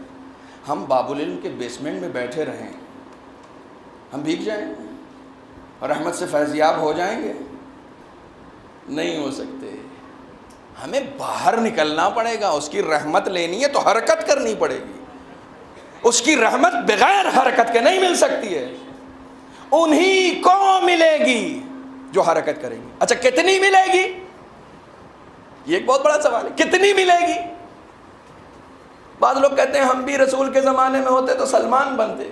ہم باب العلم کے بیسمنٹ میں بیٹھے رہیں, ہم بھیگ جائیں گے اور رحمت سے فیضیاب ہو جائیں گے؟ نہیں ہو سکتے. ہمیں باہر نکلنا پڑے گا. اس کی رحمت لینی ہے تو حرکت کرنی پڑے گی. اس کی رحمت بغیر حرکت کے نہیں مل سکتی ہے. انہی کو ملے گی جو حرکت کریں گی. اچھا کتنی ملے گی؟ یہ ایک بہت بڑا سوال ہے. کتنی ملے گی؟ بعض لوگ کہتے ہیں ہم بھی رسول کے زمانے میں ہوتے تو سلمان بنتے.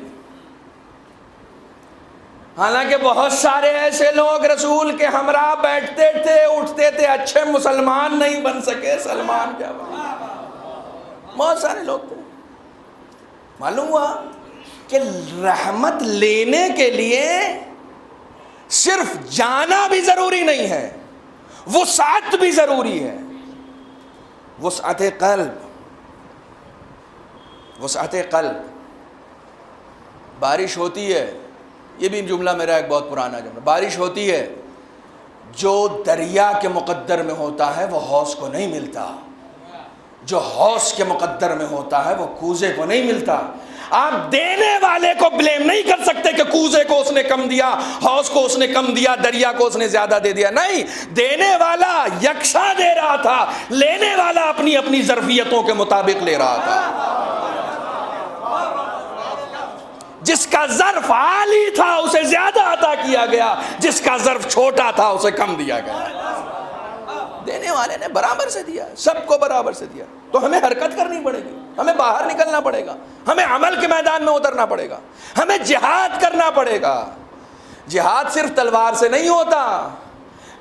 حالانکہ بہت سارے ایسے لوگ رسول کے ہمراہ بیٹھتے تھے, اٹھتے تھے, اچھے مسلمان نہیں بن سکے. سلمان کیا بنے؟ بہت سارے لوگ تھے. معلوم ہوا کہ رحمت لینے کے لیے صرف جانا بھی ضروری نہیں ہے, وسعت بھی ضروری ہے. وسعت قلب, وسعت قلب. بارش ہوتی ہے, یہ بھی جملہ میرا ایک بہت پرانا جملہ. بارش ہوتی ہے, جو دریا کے مقدر میں ہوتا ہے وہ حوض کو نہیں ملتا. جو حوض کے مقدر میں ہوتا ہے وہ کوزے کو نہیں ملتا. آپ دینے والے کو بلیم نہیں کر سکتے کہ کوزے کو اس نے کم دیا, حوض کو اس نے کم دیا, دریا کو اس نے زیادہ دے دیا. نہیں, دینے والا یکساں دے رہا تھا, لینے والا اپنی اپنی ظرفیتوں کے مطابق لے رہا تھا. جس کا ظرف عالی تھا اسے زیادہ عطا کیا گیا, جس کا ظرف چھوٹا تھا اسے کم دیا گیا. دینے والے نے برابر سے دیا, سب کو برابر سے دیا. تو ہمیں حرکت کرنی پڑے گی, ہمیں باہر نکلنا پڑے گا, ہمیں عمل کے میدان میں اترنا پڑے گا, ہمیں جہاد کرنا پڑے گا. جہاد صرف تلوار سے نہیں ہوتا,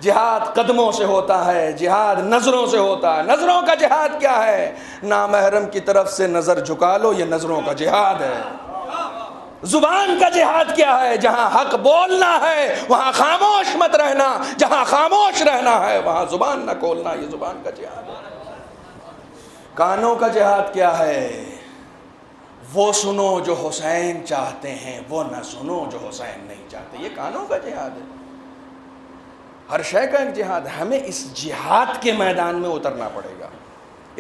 جہاد قدموں سے ہوتا ہے, جہاد نظروں سے ہوتا ہے. نظروں کا جہاد کیا ہے؟ نامحرم کی طرف سے نظر جھکا لو, یہ نظروں کا جہاد ہے. زبان کا جہاد کیا ہے؟ جہاں حق بولنا ہے وہاں خاموش مت رہنا, جہاں خاموش رہنا ہے وہاں زبان نہ کھولنا, یہ زبان کا جہاد ہے. کانوں کا جہاد کیا ہے؟ وہ سنو جو حسین چاہتے ہیں, وہ نہ سنو جو حسین نہیں چاہتے. یہ کانوں کا جہاد ہے. ہر شے کا ایک جہاد ہے. ہمیں اس جہاد کے میدان میں اترنا پڑے گا,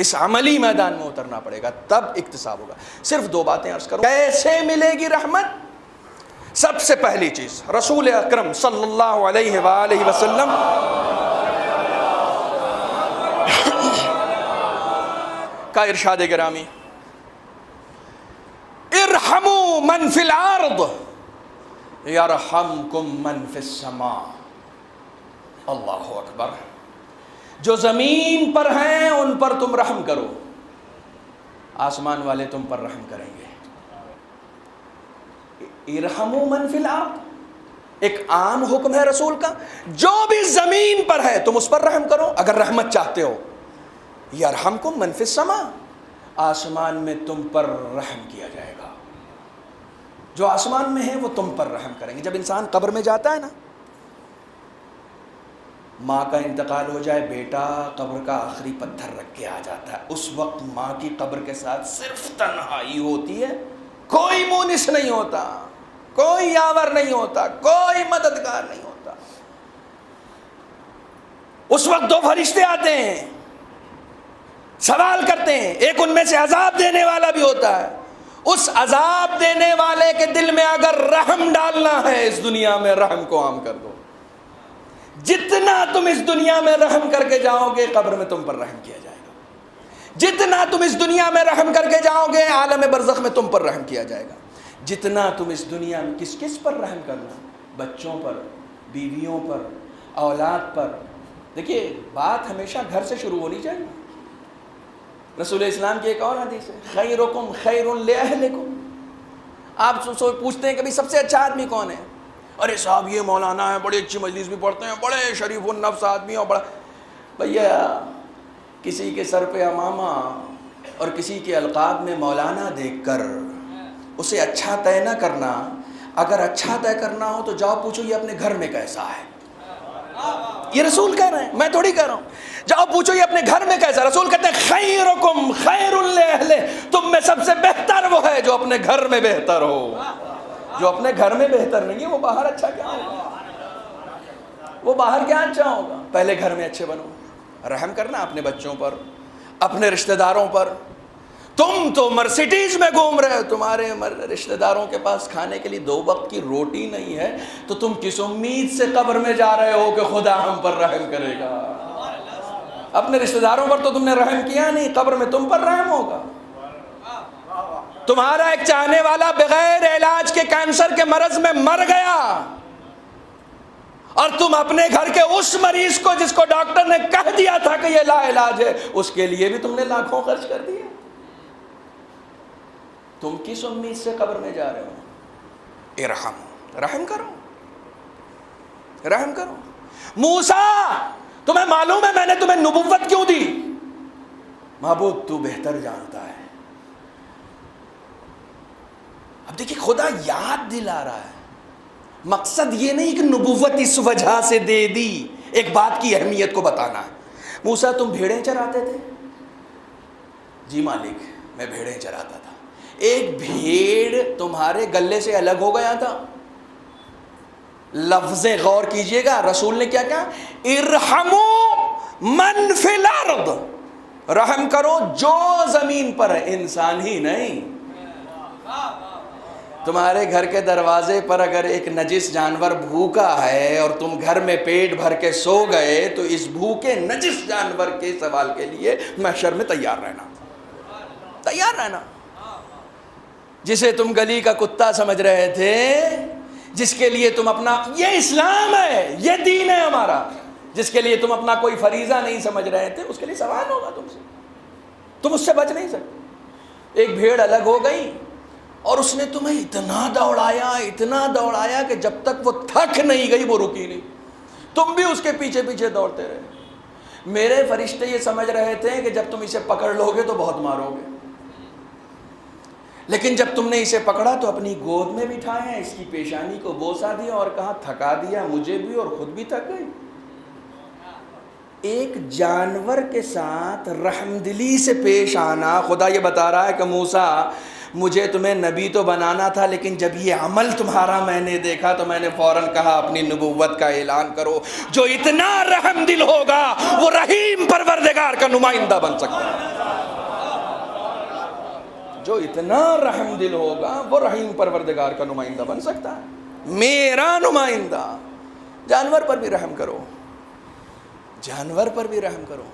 اس عملی میدان میں اترنا پڑے گا, تب اکتساب ہوگا. صرف دو باتیں عرض کروں. کیسے ملے گی رحمت؟ سب سے پہلی چیز رسول اکرم صلی اللہ علیہ وآلہ وسلم کا ارشاد گرامی, ارحموا من فی الارض یرحمکم من فی السماء. اللہ اکبر. جو زمین پر ہیں ان پر تم رحم کرو, آسمان والے تم پر رحم کریں گے. ارحموا من فی الارض ایک عام حکم ہے رسول کا, جو بھی زمین پر ہے تم اس پر رحم کرو اگر رحمت چاہتے ہو. یرحمکم من فی السماء, آسمان میں تم پر رحم کیا جائے گا. جو آسمان میں ہے وہ تم پر رحم کریں گے. جب انسان قبر میں جاتا ہے نا, ماں کا انتقال ہو جائے, بیٹا قبر کا آخری پتھر رکھ کے آ جاتا ہے. اس وقت ماں کی قبر کے ساتھ صرف تنہائی ہوتی ہے, کوئی مونس نہیں ہوتا, کوئی یاور نہیں ہوتا, کوئی مددگار نہیں ہوتا. اس وقت دو فرشتے آتے ہیں, سوال کرتے ہیں. ایک ان میں سے عذاب دینے والا بھی ہوتا ہے. اس عذاب دینے والے کے دل میں اگر رحم ڈالنا ہے اس دنیا میں, رحم کو عام کر دو. جتنا تم اس دنیا میں رحم کر کے جاؤ گے قبر میں تم پر رحم کیا جائے گا. جتنا تم اس دنیا میں رحم کر کے جاؤ گے عالم برزخ میں تم پر رحم کیا جائے گا. جتنا تم اس دنیا میں کس پر رحم کرنا, بچوں پر, بیویوں پر, اولاد پر. دیکھیے بات ہمیشہ گھر سے شروع ہونی چاہیے. رسول اسلام کی ایک اور حدیث ہے, خیرکم خیر لأہلکم. آپ پوچھتے ہیں کہ بھئی سب سے اچھا آدمی کون ہے؟ ارے صاحب یہ مولانا ہے, بڑی اچھی مجلس بھی پڑھتے ہیں, بڑے شریف النفس آدمی اور بڑا. بھیا کسی کے سر پہ امامہ اور کسی کے القاب میں مولانا دیکھ کر اسے اچھا طے نہ کرنا. اگر اچھا طے کرنا ہو تو جاؤ پوچھو یہ اپنے گھر میں کیسا ہے. یہ رسول کہہ رہے ہیں, میں تھوڑی کہہ رہا ہوں. جاؤ پوچھو یہ اپنے گھر میں کیسا. رسول کہتے ہیں خیرکم خیر لأہلہ, تم میں سب سے بہتر وہ ہے جو اپنے گھر میں بہتر ہو. جو اپنے گھر میں بہتر نہیں ہے وہ باہر اچھا کیا ہوگا, وہ باہر کیا اچھا ہوگا. پہلے گھر میں اچھے بنو. رحم کرنا اپنے بچوں پر, اپنے رشتہ داروں پر. تم تو مرسیڈیز میں گھوم رہے ہو, تمہارے رشتہ داروں کے پاس کھانے کے لیے 2 وقت کی روٹی نہیں ہے, تو تم کس امید سے قبر میں جا رہے ہو کہ خدا ہم پر رحم کرے گا؟ اپنے رشتہ داروں پر تو تم نے رحم کیا نہیں, قبر میں تم پر رحم ہوگا. تمہارا ایک چاہنے والا بغیر علاج کے کینسر کے مرض میں مر گیا, اور تم اپنے گھر کے اس مریض کو جس کو ڈاکٹر نے کہہ دیا تھا کہ یہ لا علاج ہے, اس کے لیے بھی تم نے لاکھوں خرچ کر دیے. تم کس امید سے قبر میں جا رہے ہو؟ ارحم, رحم کرو, رحم کرو. موسیٰ, تمہیں معلوم ہے میں نے تمہیں نبوت کیوں دی؟ معبود تو بہتر جانتا ہے. اب دیکھیں خدا یاد دلا رہا ہے, مقصد یہ نہیں کہ نبوت اس وجہ سے دے دی, ایک بات کی اہمیت کو بتانا ہے. موسیٰ تم بھیڑیں چراتے تھے؟ جی مالک میں بھیڑیں چراتا تھا. ایک بھیڑ تمہارے گلے سے الگ ہو گیا تھا. لفظیں غور کیجئے گا, رسول نے کیا کہا؟ ارحموا من فی الارض, رحم کرو جو زمین پر ہے, انسان ہی نہیں. تمہارے گھر کے دروازے پر اگر ایک نجس جانور بھوکا ہے اور تم گھر میں پیٹ بھر کے سو گئے, تو اس بھوکے نجس جانور کے سوال کے لیے محشر میں تیار رہنا, تیار رہنا. جسے تم گلی کا کتا سمجھ رہے تھے, جس کے لیے تم اپنا, یہ اسلام ہے, یہ دین ہے ہمارا, جس کے لیے تم اپنا کوئی فریضہ نہیں سمجھ رہے تھے, اس کے لیے سوال ہوگا تم سے, تم اس سے بچ نہیں سکتے. ایک بھیڑ الگ ہو گئی اور اس نے تمہیں اتنا دوڑایا, اتنا دوڑایا کہ جب تک وہ تھک نہیں گئی وہ رکی نہیں, تم بھی اس کے پیچھے پیچھے دوڑتے رہے. میرے فرشتے یہ سمجھ رہے تھے کہ جب تم اسے پکڑ لو گے تو بہت مارو گے, لیکن جب تم نے اسے پکڑا تو اپنی گود میں بٹھایا, اس کی پیشانی کو بوسا دیا اور کہا تھکا دیا مجھے بھی اور خود بھی تھک گئی. ایک جانور کے ساتھ رحم دلی سے پیش آنا. خدا یہ بتا رہا ہے کہ موسیٰ مجھے تمہیں نبی تو بنانا تھا, لیکن جب یہ عمل تمہارا میں نے دیکھا تو میں نے فوراً کہا اپنی نبوت کا اعلان کرو. جو اتنا رحم دل ہوگا وہ رحیم پروردگار کا نمائندہ بن سکتا ہے. جو اتنا رحم دل ہوگا وہ رحیم پروردگار کا نمائندہ بن سکتا ہے, میرا نمائندہ. جانور پر بھی رحم کرو, جانور پر بھی رحم کرو.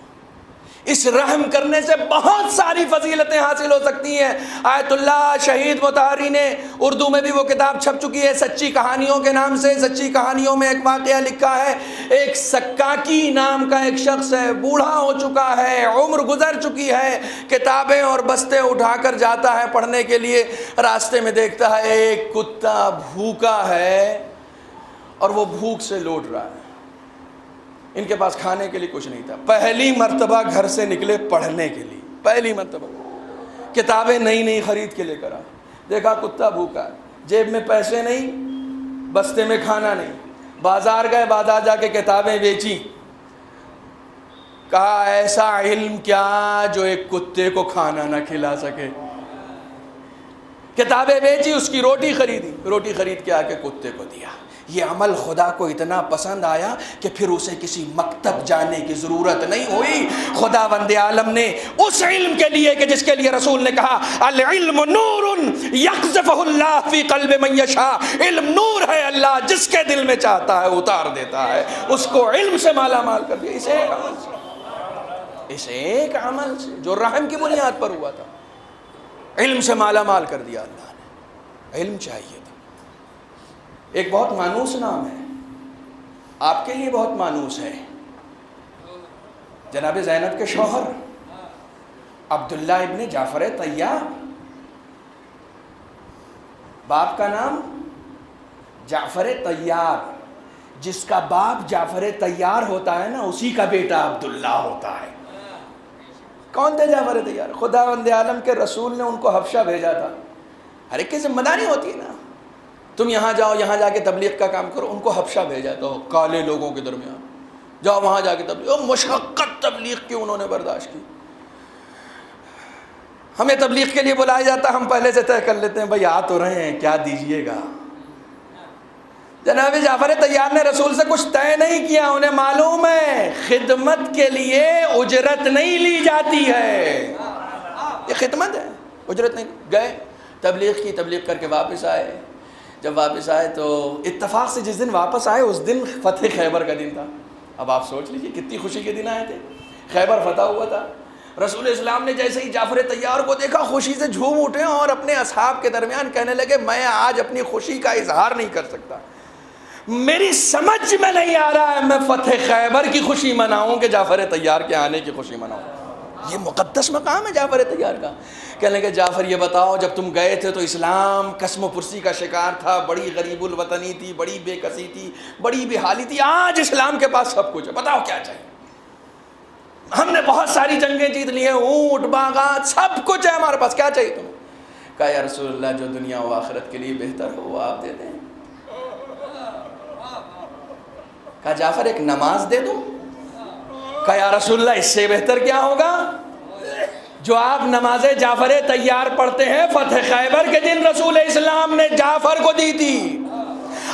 اس رحم کرنے سے بہت ساری فضیلتیں حاصل ہو سکتی ہیں. آیت اللہ شہید مطہری نے اردو میں بھی وہ کتاب چھپ چکی ہے سچی کہانیوں کے نام سے. سچی کہانیوں میں ایک واقعہ لکھا ہے. ایک سکاکی نام کا ایک شخص ہے, بوڑھا ہو چکا ہے, عمر گزر چکی ہے, کتابیں اور بستے اٹھا کر جاتا ہے پڑھنے کے لیے. راستے میں دیکھتا ہے ایک کتا بھوکا ہے اور وہ بھوک سے لوٹ رہا ہے. ان کے پاس کھانے کے لیے کچھ نہیں تھا. پہلی مرتبہ گھر سے نکلے پڑھنے کے لیے, پہلی مرتبہ کتابیں نئی نئی خرید کے لے کر آئے. دیکھا کتا بھوکا ہے, جیب میں پیسے نہیں, بستے میں کھانا نہیں. بازار گئے, بازار جا کے کتابیں بیچی. کہا ایسا علم کیا جو ایک کتے کو کھانا نہ کھلا سکے. کتابیں بیچی, اس کی روٹی خریدی, روٹی خرید کے آ کے کتے کو دیا. یہ عمل خدا کو اتنا پسند آیا کہ پھر اسے کسی مکتب جانے کی ضرورت نہیں ہوئی. خداوند عالم نے اس علم کے لیے کہ جس کے لیے رسول نے کہا العلم نور یقذفہ اللہ فی قلب من یشاء, علم نور ہے, اللہ جس کے دل میں چاہتا ہے اتار دیتا ہے. اس کو علم سے مالا مال کر دیا, اسے ایک عمل سے, اس ایک عمل سے جو رحم کی بنیاد پر ہوا تھا, علم سے مالا مال کر دیا اللہ نے. علم چاہیے تھا. ایک بہت مانوس نام ہے, آپ کے لیے بہت مانوس ہے. جناب زینب کے شوہر عبداللہ ابن جعفر طیار, باپ کا نام جعفر طیار. جس کا باپ جعفر طیار ہوتا ہے نا, اسی کا بیٹا عبداللہ ہوتا ہے. کون تھے جعفر طیار؟ خداوند عالم کے رسول نے ان کو حبشہ بھیجا تھا. ہر ایک کی ذمہ داری ہوتی ہے نا, تم یہاں جاؤ, یہاں جا کے تبلیغ کا کام کرو. ان کو حبشہ بھیجا تو کالے لوگوں کے درمیان, جاؤ وہاں جا کے تبلیغ. مشقت تبلیغ کی انہوں نے برداشت کی. ہمیں تبلیغ کے لیے بلایا جاتا, ہم پہلے سے طے کر لیتے ہیں بھائی آ تو رہے ہیں, کیا دیجئے گا. جناب جعفر طیار نے رسول سے کچھ طے نہیں کیا. انہیں معلوم ہے خدمت کے لیے اجرت نہیں لی جاتی ہے. یہ خدمت ہے، اجرت نہیں. گئے تبلیغ کی، تبلیغ کر کے واپس آئے. جب واپس آئے تو اتفاق سے جس دن واپس آئے اس دن فتح خیبر کا دن تھا. اب آپ سوچ لیجیے کتنی خوشی کے دن آئے تھے. خیبر فتح ہوا تھا. رسول اسلام نے جیسے ہی جعفر طیار کو دیکھا خوشی سے جھوم اٹھے اور اپنے اصحاب کے درمیان کہنے لگے میں آج اپنی خوشی کا اظہار نہیں کر سکتا، میری سمجھ میں نہیں آ رہا ہے میں فتح خیبر کی خوشی مناؤں کہ جعفر طیار کے آنے کی خوشی مناؤں. یہ مقدس مقام ہے جعفر طیار کا. کہنے لگے جعفر یہ بتاؤ جب تم گئے تھے تو اسلام قسم و پرسی کا شکار تھا، بڑی غریب الوطنی تھی، بڑی بے کسی تھی، بڑی بے حالی تھی. آج اسلام کے پاس سب کچھ ہے، بتاؤ کیا چاہیے. ہم نے بہت ساری جنگیں جیت لی ہیں، اونٹ باغات سب کچھ ہے ہمارے پاس، کیا چاہیے تمہیں. کہا یا رسول اللہ جو دنیا و آخرت کے لیے بہتر ہو وہ آپ دے دیں. کہا جعفر ایک نماز دے دوں. کہا یا رسول اللہ اس سے بہتر کیا ہوگا. جو آپ نماز جعفر طیار پڑھتے ہیں فتح خیبر کے دن رسول اسلام نے جعفر کو دی تھی.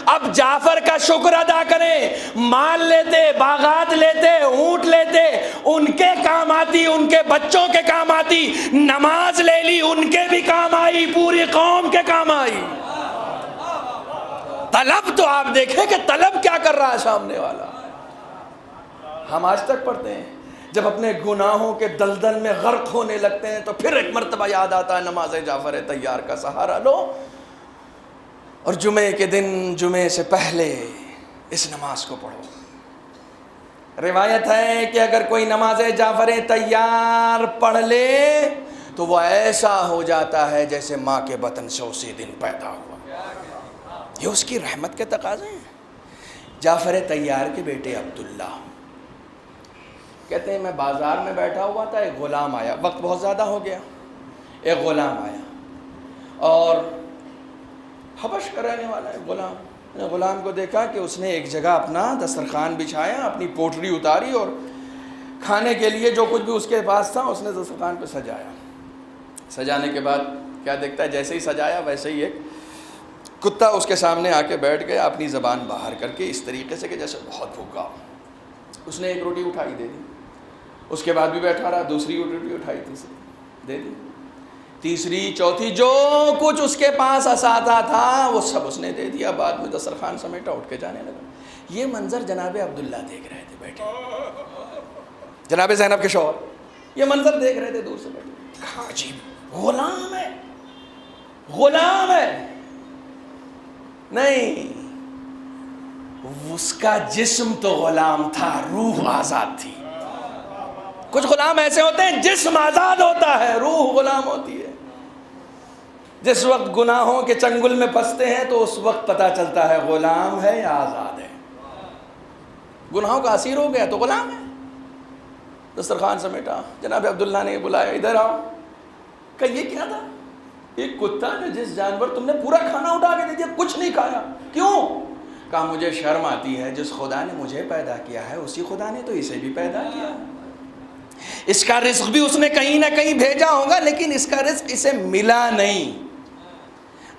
اب جعفر کا شکر ادا کریں، مال لیتے، باغات لیتے، اونٹ لیتے، ان کے کام آتی، ان کے بچوں کے کام آتی. نماز لے لی ان کے بھی کام آئی، پوری قوم کے کام آئی. طلب تو آپ دیکھیں کہ طلب کیا کر رہا ہے سامنے والا. ہم آج تک پڑھتے ہیں جب اپنے گناہوں کے دلدل میں غرق ہونے لگتے ہیں تو پھر ایک مرتبہ یاد آتا ہے نماز جعفر طیار کا سہارا لو اور جمعے کے دن جمعے سے پہلے اس نماز کو پڑھو. روایت ہے کہ اگر کوئی نماز جعفر طیار پڑھ لے تو وہ ایسا ہو جاتا ہے جیسے ماں کے بطن سے اسی دن پیدا ہوا. یہ اس کی رحمت کے تقاضے ہیں. جعفر طیار کے بیٹے عبداللہ کہتے ہیں میں بازار میں بیٹھا ہوا تھا، ایک غلام آیا، وقت بہت زیادہ ہو گیا. ایک غلام آیا اور حبش کا رہنے والا ہے غلام. میں نے غلام کو دیکھا کہ اس نے ایک جگہ اپنا دسترخوان بچھایا، اپنی پوٹری اتاری اور کھانے کے لیے جو کچھ بھی اس کے پاس تھا اس نے دسترخوان پہ سجایا. سجانے کے بعد کیا دیکھتا ہے، جیسے ہی سجایا ویسے ہی ایک کتا اس کے سامنے آ کے بیٹھ گیا اپنی زبان باہر کر کے اس طریقے سے کہ جیسے بہت بھوکا ہو. اس نے ایک روٹی اٹھائی دے دی، اس کے بعد بھی بیٹھا رہا، دوسری روٹی اٹھائی تیسری دے دی، تیسری چوتھی جو کچھ اس کے پاس اساتہ تھا وہ سب اس نے دے دیا. بعد میں دسترخوان سمیٹا اٹھ کے جانے لگا. یہ منظر جناب عبداللہ دیکھ رہے تھے بیٹھے، جناب زینب کے شوہر یہ منظر دیکھ رہے تھے دور سے بیٹھے. کہا عجیب غلام ہے، غلام ہے. نہیں، اس کا جسم تو غلام تھا، روح آزاد تھی. کچھ غلام ایسے ہوتے ہیں جسم آزاد ہوتا ہے، روح غلام ہوتی ہے. جس وقت گناہوں کے چنگل میں پھنستے ہیں تو اس وقت پتہ چلتا ہے غلام ہے یا آزاد ہے. گناہوں کا اسیر ہو گیا تو غلام ہے. دسترخوان سمیٹا، جناب عبداللہ نے بلایا ادھر آؤ. کہ یہ کیا تھا؟ ایک کتا نے جس جانور تم نے پورا کھانا اٹھا کے دے دیا، کچھ نہیں کھایا. کیوں؟ کہا مجھے شرم آتی ہے، جس خدا نے مجھے پیدا کیا ہے اسی خدا نے تو اسے بھی پیدا کیا. اس کا رزق بھی اس نے کہیں نہ کہیں بھیجا ہوگا لیکن اس کا رزق اسے ملا نہیں.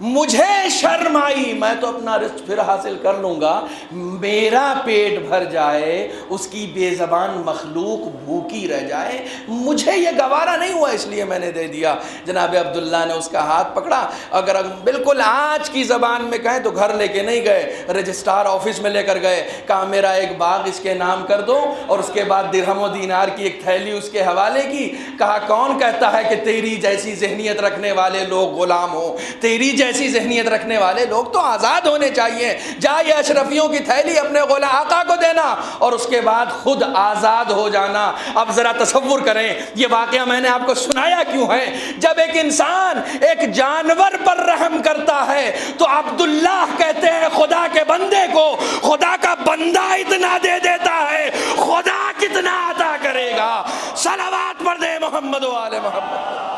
مجھے شرم آئی، میں تو اپنا رزق پھر حاصل کر لوں گا، میرا پیٹ بھر جائے، اس کی بے زبان مخلوق بھوکی رہ جائے، مجھے یہ گوارا نہیں ہوا، اس لیے میں نے دے دیا. جناب عبداللہ نے اس کا ہاتھ پکڑا. اگر بالکل آج کی زبان میں کہیں تو گھر لے کے نہیں گئے، رجسٹرار آفس میں لے کر گئے. کہا میرا ایک باغ اس کے نام کر دو اور اس کے بعد درہم و دینار کی ایک تھیلی اس کے حوالے کی. کہا کون کہتا ہے کہ تیری جیسی ذہنیت رکھنے والے لوگ غلام ہوں، تیری جیسی ذہنیت رکھنے والے لوگ تو آزاد ہونے چاہیے. جا یہ اشرفیوں کی تھیلی اپنے غلام آقا کو دینا اور اس کے بعد خود آزاد ہو جانا. اب ذرا تصور کریں یہ واقعہ میں نے آپ کو سنایا کیوں ہے. جب ایک انسان ایک جانور پر رحم کرتا ہے تو عبداللہ کہتے ہیں خدا کے بندے کو خدا کا بندہ اتنا دے دیتا ہے، خدا کتنا عطا کرے گا. صلوات پڑھ دے محمد و آل محمد.